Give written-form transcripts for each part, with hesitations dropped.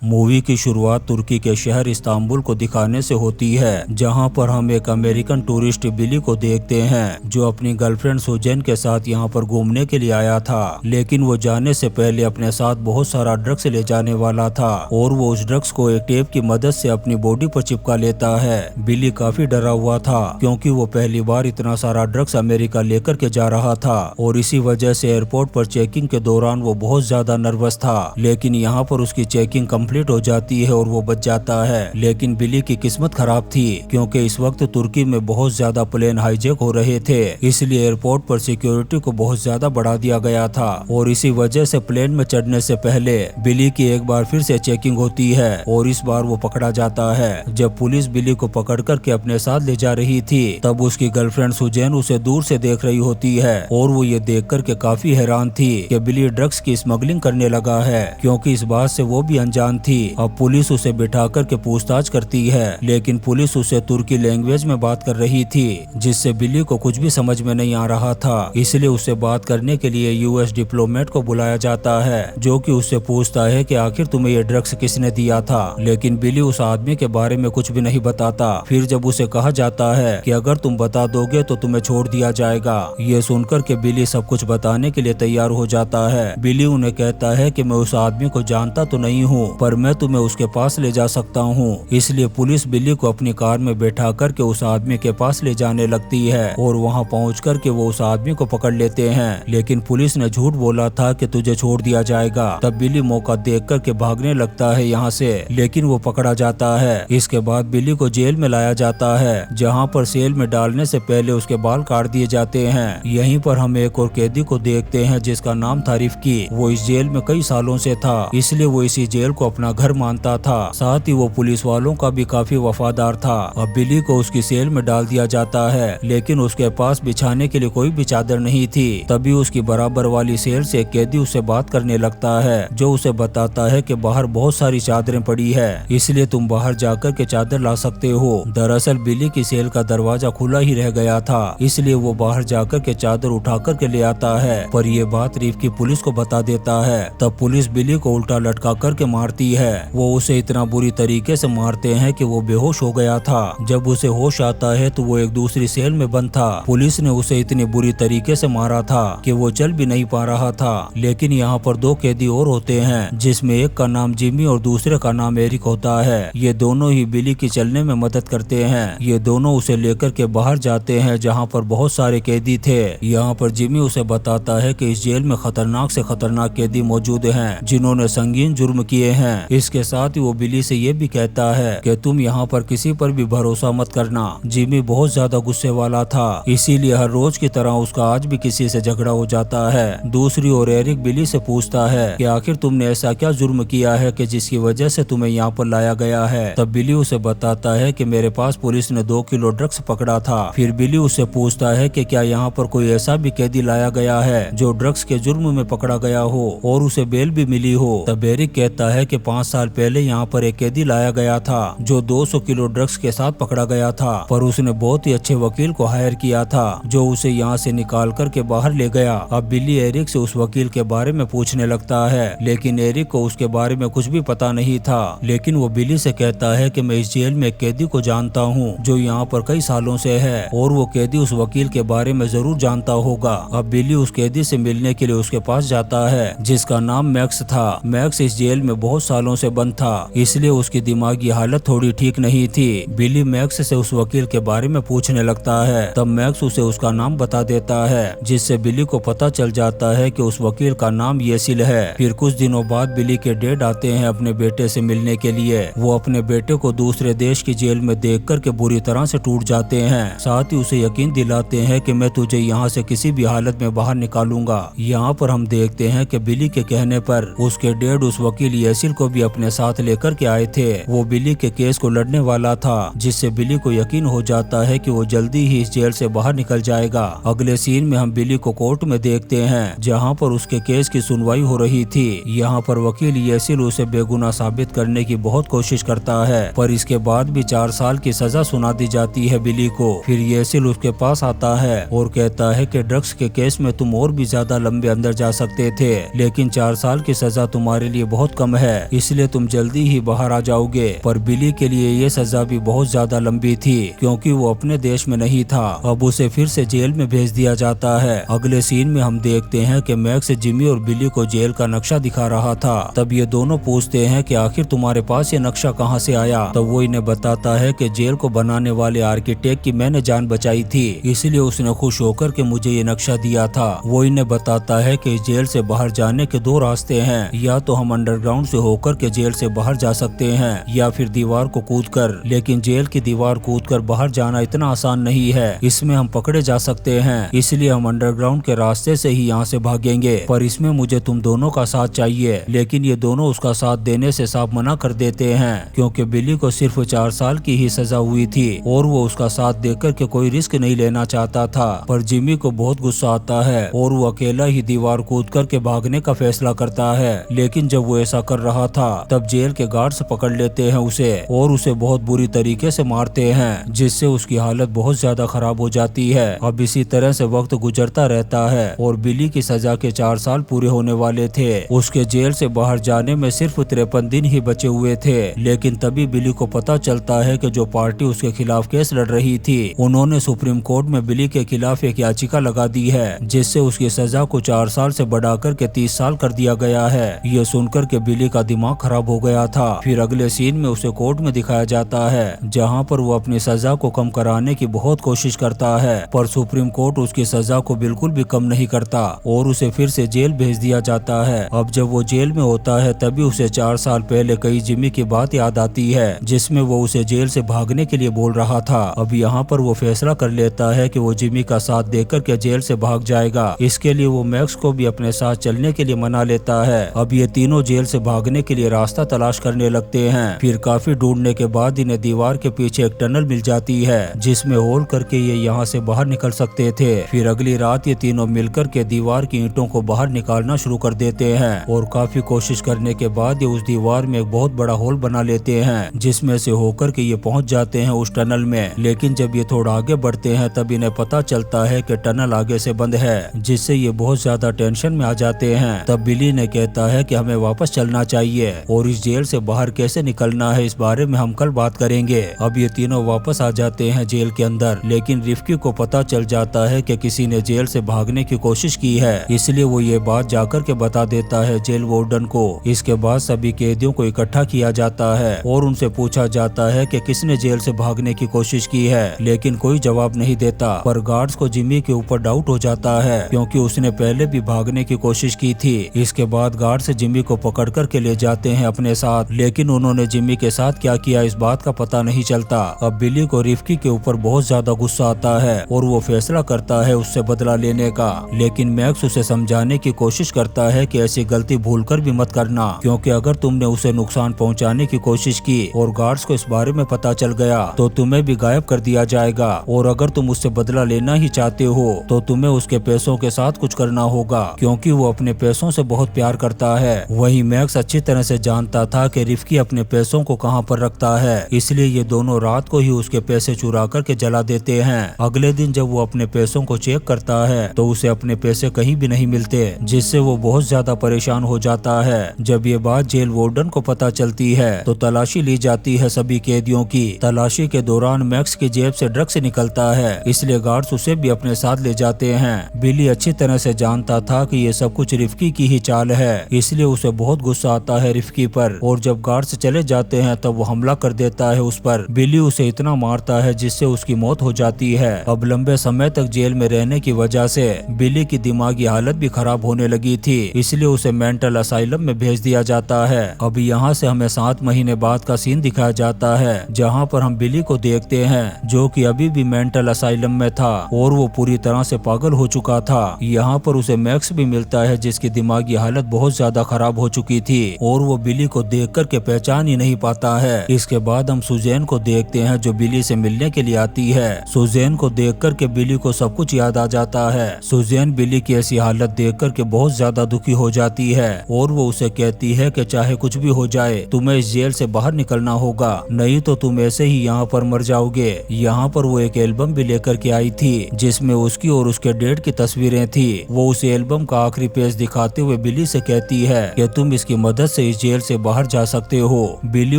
Movie की शुरुआत तुर्की के शहर इस्तांबुल को दिखाने से होती है, जहां पर हम एक अमेरिकन टूरिस्ट बिली को देखते हैं जो अपनी गर्लफ्रेंड सुजैन के साथ यहां पर घूमने के लिए आया था। लेकिन वो जाने से पहले अपने साथ बहुत सारा ड्रग्स ले जाने वाला था और वो उस ड्रग्स को एक टेप की मदद से अपनी बॉडी पर चिपका लेता है। बिली काफी डरा हुआ था क्योंकि वो पहली बार इतना सारा ड्रग्स अमेरिका लेकर के जा रहा था और इसी वजह से एयरपोर्ट पर चेकिंग के दौरान वो बहुत ज्यादा नर्वस था। लेकिन यहाँ पर उसकी चेकिंग कंप्लीट हो जाती है और वो बच जाता है। लेकिन बिली की किस्मत खराब थी क्योंकि इस वक्त तुर्की में बहुत ज्यादा प्लेन हाईजैक हो रहे थे, इसलिए एयरपोर्ट पर सिक्योरिटी को बहुत ज्यादा बढ़ा दिया गया था और इसी वजह से प्लेन में चढ़ने से पहले बिली की एक बार फिर से चेकिंग होती है और इस बार वो पकड़ा जाता है। जब पुलिस बिली को पकड़ करके अपने साथ ले जा रही थी तब उसकी गर्लफ्रेंड सुजैन उसे दूर से देख रही होती है और वो ये देख करके काफी हैरान थी कि बिली ड्रग्स की स्मगलिंग करने लगा है, क्योंकि इस बात से वो भी अनजान थी। अब पुलिस उसे बिठा करके पूछताछ करती है, लेकिन पुलिस उसे तुर्की लैंग्वेज में बात कर रही थी जिससे बिली को कुछ भी समझ में नहीं आ रहा था। इसलिए उससे बात करने के लिए यूएस डिप्लोमेट को बुलाया जाता है जो कि उससे पूछता है कि आखिर तुम्हें ये ड्रग्स किसने दिया था। लेकिन बिली उस आदमी के बारे में कुछ भी नहीं बताता। फिर जब उसे कहा जाता है कि अगर तुम बता दोगे तो तुम्हें छोड़ दिया जाएगा। ये सुनकर के बिली सब कुछ बताने के लिए तैयार हो जाता है। बिली उन्हें कहता है कि मैं उस आदमी को जानता तो नहीं हूँ, पर मैं तुम्हें उसके पास ले जा सकता हूँ। इसलिए पुलिस बिली को अपनी कार में बैठा करके उस आदमी के पास ले जाने लगती है और वहाँ पहुँच करके वो उस आदमी को पकड़ लेते हैं। लेकिन पुलिस ने झूठ बोला था कि तुझे छोड़ दिया जाएगा। तब बिली मौका देख करके भागने लगता है यहाँ से, लेकिन वो पकड़ा जाता है। इसके बाद बिली को जेल में लाया जाता है, जहाँ पर सेल में डालने से पहले उसके बाल काट दिए जाते हैं। यहीं पर हम एक और कैदी को देखते हैं जिसका नाम था रिफ्की। वो इस जेल में कई सालों से था, इसलिए वो इसी जेल को अपना घर मानता था। साथ ही वो पुलिस वालों का भी काफी वफादार था। अब बिली को उसकी सेल में डाल दिया जाता है, लेकिन उसके पास बिछाने के लिए कोई भी चादर नहीं थी। तभी उसकी बराबर वाली सेल से एक कैदी उससे बात करने लगता है जो उसे बताता है कि बाहर बहुत सारी चादरें पड़ी है, इसलिए तुम बाहर जाकर के चादर ला सकते हो। दरअसल बिली की सेल का दरवाजा खुला ही रह गया था, इसलिए वो बाहर जाकर के चादर उठा कर के ले आता है। पर ये बात रिफ्की पुलिस को बता देता है। तब पुलिस बिली को उल्टा लटका करके मारती है। वो उसे इतना बुरी तरीके से मारते हैं कि वो बेहोश हो गया था। जब उसे होश आता है तो वो एक दूसरी सेल में बंद था। पुलिस ने उसे इतनी बुरी तरीके से मारा था कि वो चल भी नहीं पा रहा था। लेकिन यहाँ पर दो कैदी और होते हैं, जिसमें एक का नाम जिमी और दूसरे का नाम एरिक होता है। ये दोनों ही बिली की चलने में मदद करते हैं। ये दोनों उसे लेकर के बाहर जाते हैं जहाँ पर बहुत सारे कैदी थे। यहाँ पर जिमी उसे बताता है कि इस जेल में खतरनाक से खतरनाक कैदी मौजूद हैं जिन्होंने संगीन जुर्म किए हैं। इसके साथ ही वो बिली से ये भी कहता है कि तुम यहाँ पर किसी पर भी भरोसा मत करना। जिमी बहुत ज्यादा गुस्से वाला था, इसीलिए हर रोज की तरह उसका आज भी किसी से झगड़ा हो जाता है। दूसरी ओर एरिक बिली से पूछता है कि आखिर तुमने ऐसा क्या जुर्म किया है कि जिसकी वजह से तुम्हें यहाँ पर लाया गया है। तब बिली उसे बताता है कि मेरे पास पुलिस ने 2 किलो ड्रग्स पकड़ा था। फिर बिली उससे पूछता है कि क्या यहाँ पर कोई ऐसा भी कैदी लाया गया है जो ड्रग्स के जुर्म में पकड़ा गया हो और उसे बेल भी मिली हो। तब एरिक कहता है कि 5 साल पहले यहाँ पर एक कैदी लाया गया था जो 200 किलो ड्रग्स के साथ पकड़ा गया था, पर उसने बहुत ही अच्छे वकील को हायर किया था जो उसे यहाँ से निकाल करके बाहर ले गया। अब बिली एरिक से उस वकील के बारे में पूछने लगता है, लेकिन एरिक को उसके बारे में कुछ भी पता नहीं था। लेकिन वो बिली से कहता है कि मैं इस जेल में एक कैदी को जानता हूँ जो यहाँ पर कई सालों से है और वो कैदी उस वकील के बारे में जरूर जानता होगा। अब बिली उस कैदी से मिलने के लिए उसके पास जाता है जिसका नाम मैक्स था। मैक्स इस जेल में बहुत सालों से बंद था, इसलिए उसकी दिमागी हालत थोड़ी ठीक नहीं थी। बिली मैक्स से उस वकील के बारे में पूछने लगता है। तब मैक्स उसे उसका नाम बता देता है, जिससे बिली को पता चल जाता है कि उस वकील का नाम येसिल है। फिर कुछ दिनों बाद बिली के डैड आते हैं अपने बेटे से मिलने के लिए। वो अपने बेटे को दूसरे देश की जेल में देख कर के बुरी तरह से टूट जाते हैं। साथ ही उसे यकीन दिलाते हैं कि मैं तुझे यहाँ से किसी भी हालत में बाहर निकालूंगा। यहाँ पर हम देखते हैं कि बिली के कहने पर उसके डैड उस वकील येसिल को भी अपने साथ लेकर के आए थे। वो बिली के केस को लड़ने वाला था, जिससे बिली को यकीन हो जाता है कि वो जल्दी ही इस जेल से बाहर निकल जाएगा। अगले सीन में हम बिली को कोर्ट में देखते हैं जहाँ पर उसके केस की सुनवाई हो रही थी। यहाँ पर वकील येसिल उसे बेगुनाह साबित करने की बहुत कोशिश करता है, पर इसके बाद भी 4 साल की सजा सुना दी जाती है बिली को। फिर येसिल उसके पास आता है और कहता है कि ड्रग्स के केस में तुम और भी ज्यादा लंबे अंदर जा सकते थे, लेकिन 4 साल की सजा तुम्हारे लिए बहुत कम है। इसलिए तुम जल्दी ही बाहर आ जाओगे। पर बिली के लिए ये सजा भी बहुत ज्यादा लंबी थी क्योंकि वो अपने देश में नहीं था। अब उसे फिर से जेल में भेज दिया जाता है। अगले सीन में हम देखते हैं कि मैक्स जिमी और बिली को जेल का नक्शा दिखा रहा था। तब ये दोनों पूछते हैं कि आखिर तुम्हारे पास ये नक्शा कहाँ से आया। तब वो इन्हें बताता है कि जेल को बनाने वाले आर्किटेक्ट की मैंने जान बचाई थी, इसलिए उसने खुश होकर के मुझे ये नक्शा दिया था। वो इन्हें बताता है कि जेल से बाहर जाने के दो रास्ते हैं, या तो हम अंडरग्राउंड से होकर के जेल से बाहर जा सकते हैं या फिर दीवार को कूदकर। लेकिन जेल की दीवार कूदकर बाहर जाना इतना आसान नहीं है, इसमें हम पकड़े जा सकते हैं, इसलिए हम अंडरग्राउंड के रास्ते से ही यहाँ से भागेंगे। पर इसमें मुझे तुम दोनों का साथ चाहिए। लेकिन ये दोनों उसका साथ देने से साफ मना कर देते हैं क्योंकि बिली को सिर्फ 4 साल की ही सजा हुई थी और वो उसका साथ देकर के कोई रिस्क नहीं लेना चाहता था। पर जिमी को बहुत गुस्सा आता है और वो अकेला ही दीवार कूद करके भागने का फैसला करता है। लेकिन जब वो ऐसा कर रहा था तब जेल के गार्ड्स पकड़ लेते हैं उसे और उसे बहुत बुरी तरीके से मारते हैं, जिससे उसकी हालत बहुत ज्यादा खराब हो जाती है। अब इसी तरह से वक्त गुजरता रहता है और बिली की सजा के 4 साल पूरे होने वाले थे। उसके जेल से बाहर जाने में सिर्फ 53 दिन ही बचे हुए थे। लेकिन तभी बिली को पता चलता है कि जो पार्टी उसके खिलाफ केस लड़ रही थी उन्होंने सुप्रीम कोर्ट में बिली के खिलाफ एक याचिका लगा दी है, जिससे उसकी सजा को 4 साल से बढ़ाकर के 30 साल कर दिया गया है। ये सुनकर के बिली का दिमाग खराब हो गया था। फिर अगले सीन में उसे कोर्ट में दिखाया जाता है जहाँ पर वो अपनी सजा को कम कराने की बहुत कोशिश करता है, पर सुप्रीम कोर्ट उसकी सजा को बिल्कुल भी कम नहीं करता और उसे फिर से जेल भेज दिया जाता है। अब जब वो जेल में होता है तभी उसे 4 साल पहले कई जिमी की बात याद आती है जिसमें वो उसे जेल से भागने के लिए बोल रहा था। अब यहाँ पर वो फैसला कर लेता है कि वो जिमी का साथ देकर के जेल से भाग जाएगा। इसके लिए वो मैक्स को भी अपने साथ चलने के लिए मना लेता है। अब ये तीनों जेल से भागने के लिए रास्ता तलाश करने लगते हैं। फिर काफी ढूंढने के बाद इन्हें दीवार के पीछे एक टनल मिल जाती है जिसमें होल करके ये यहाँ से बाहर निकल सकते थे। फिर अगली रात ये तीनों मिलकर के दीवार की ईंटों को बाहर निकालना शुरू कर देते हैं और काफी कोशिश करने के बाद ये उस दीवार में एक बहुत बड़ा होल बना लेते हैं जिसमें से होकर के ये पहुंच जाते हैं उस टनल में। लेकिन जब ये थोड़ा आगे बढ़ते हैं तब इन्हें पता चलता है कि टनल आगे से बंद है, जिससे ये बहुत ज्यादा टेंशन में आ जाते हैं। तब बिली ने कहता है कि हमें वापस चलना चाहिए और इस जेल से बाहर कैसे निकलना है इस बारे में हम कल बात करेंगे। अब ये तीनों वापस आ जाते हैं जेल के अंदर। लेकिन रिफ्की को पता चल जाता है कि किसी ने जेल से भागने की कोशिश की है, इसलिए वो ये बात जाकर के बता देता है जेल वार्डन को। इसके बाद सभी कैदियों को इकट्ठा किया जाता है और उनसे पूछा जाता है कि किसने जेल से भागने की कोशिश की है, लेकिन कोई जवाब नहीं देता। पर गार्ड्स को जिमी के ऊपर डाउट हो जाता है क्योंकि उसने पहले भी भागने की कोशिश की थी। इसके बाद गार्ड्स जिमी को पकड़ कर के ले जाते हैं अपने साथ, लेकिन उन्होंने जिमी के साथ क्या किया इस बात का पता नहीं चलता। अब बिली को रिफ्की के ऊपर बहुत ज्यादा गुस्सा आता है और वो फैसला करता है उससे बदला लेने का। लेकिन मैक्स उसे समझाने की कोशिश करता है कि ऐसी गलती भूलकर भी मत करना, क्योंकि अगर तुमने उसे नुकसान पहुंचाने की कोशिश की और गार्ड्स को इस बारे में पता चल गया तो तुम्हें भी गायब कर दिया जाएगा। और अगर तुम उससे बदला लेना ही चाहते हो तो तुम्हें उसके पैसों के साथ कुछ करना होगा, क्योंकि वो अपने पैसों से बहुत प्यार करता है। वही मैक्स अच्छी तरह से जानता था कि रिफ्की अपने पैसों को कहां पर रखता है, इसलिए ये दोनों रात को ही उसके पैसे चुरा करके जला देते हैं। अगले दिन जब वो अपने पैसों को चेक करता है तो उसे अपने पैसे कहीं भी नहीं मिलते, जिससे वो बहुत ज्यादा परेशान हो जाता है। जब ये बात जेल वार्डन को पता चलती है तो तलाशी ली जाती है सभी कैदियों की। तलाशी के दौरान मैक्स की जेब से ड्रग्स निकलता है, इसलिए गार्ड्स उसे भी अपने साथ ले जाते हैं। बिली अच्छी तरह से जानता था कि ये सब कुछ रिफ्की की ही चाल है, इसलिए उसे बहुत गुस्सा आता है रिफ्की पर। और जब गार्ड्स चले जाते हैं तब वो हमला कर देता है उस पर। बिली उसे इतना मारता है जिससे उसकी मौत हो जाती है। अब लंबे समय तक जेल में रहने की वजह से बिली की दिमागी हालत भी खराब होने लगी थी, इसलिए उसे मेंटल असाइलम में भेज दिया जाता है। अब यहाँ से हमें 7 महीने बाद का सीन दिखाया जाता है जहाँ पर हम बिली को देखते हैं जो कि अभी भी मेंटल असाइलम में था और वो पूरी तरह से पागल हो चुका था। यहाँ पर उसे मैक्स भी मिलता है जिसकी दिमागी हालत बहुत ज्यादा खराब हो चुकी थी और वो बिली को देख कर के पहचान ही नहीं पाता है। इसके बाद हम सुजैन को देखते हैं जो बिली से मिलने के लिए आती है। सुजैन को देख कर के बिली को सब कुछ याद आ जाता है। सुजैन बिली की ऐसी हालत देख कर के बहुत ज्यादा दुखी हो जाती है और वो उसे कहती है कि चाहे कुछ भी हो जाए तुम्हें इस जेल से बाहर निकलना होगा, नहीं तो तुम ऐसे ही यहाँ पर मर जाओगे। यहाँ पर वो एक एल्बम भी लेकर के आई थी जिसमें उसकी और उसके डेड की तस्वीरें थी। वो उस एल्बम का आखिरी पेज दिखाते हुए बिली से कहती है कि तुम इसकी मदद से इस जेल से बाहर जा सकते हो। बिली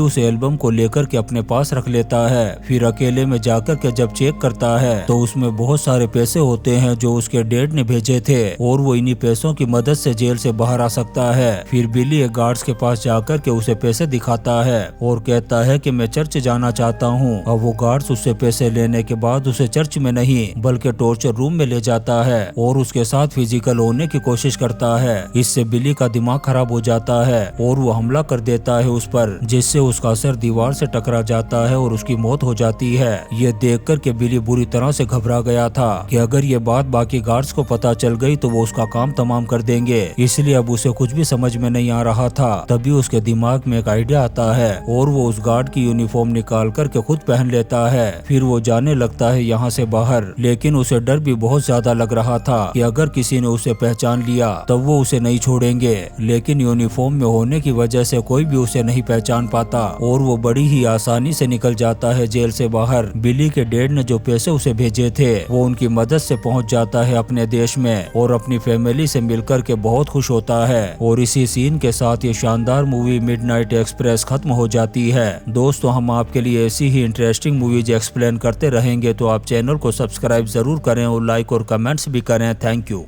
उस एल्बम को लेकर के अपने पास रख लेता है। फिर अकेले में जाकर के जब चेक करता है तो उसमें बहुत सारे पैसे होते हैं जो उसके डैड ने भेजे थे और वो इन्हीं पैसों की मदद से जेल से बाहर आ सकता है। फिर बिली एक गार्ड्स के पास जाकर के उसे पैसे दिखाता है और कहता है कि मैं चर्च जाना चाहता हूँ। अब वो गार्ड्स उससे पैसे लेने के बाद उसे चर्च में नहीं बल्कि टॉर्चर रूम में ले जाता है और उसके साथ फिजिकल होने की कोशिश करता है। इससे बिली का दिमाग खराब हो जाता है और वो हमला कर देता है उस पर, जिससे उसका सर दीवार से टकरा जाता है और उसकी मौत हो जाती है। ये देखकर के बिली बुरी तरह से घबरा गया था कि अगर ये बात बाकी गार्ड्स को पता चल गई तो वो उसका काम तमाम कर देंगे, इसलिए अब उसे कुछ भी समझ में नहीं आ रहा था। तभी उसके दिमाग में एक आइडिया आता है और वो उस गार्ड की यूनिफॉर्म निकाल करके खुद पहन लेता है। फिर वो जाने लगता है यहाँ से बाहर, लेकिन उसे डर भी बहुत ज्यादा लग रहा था कि अगर किसी ने उसे पहचान लिया तब वो उसे नहीं छोड़ेंगे। लेकिन यूनिफॉर्म में होने की वजह से कोई भी उसे नहीं पहचान पाता और वो बड़ी ही आसानी से निकल जाता है जेल से बाहर। बिली के डैड ने जो पैसे उसे भेजे थे वो उनकी मदद से पहुंच जाता है अपने देश में और अपनी फैमिली से मिलकर के बहुत खुश होता है। और इसी सीन के साथ ये शानदार मूवी मिडनाइट एक्सप्रेस खत्म हो जाती है। दोस्तों, हम आपके लिए ऐसी ही इंटरेस्टिंग मूवीज एक्सप्लेन करते रहेंगे, तो आप चैनल को सब्सक्राइब जरूर करें और लाइक और कमेंट्स भी करें। Thank you.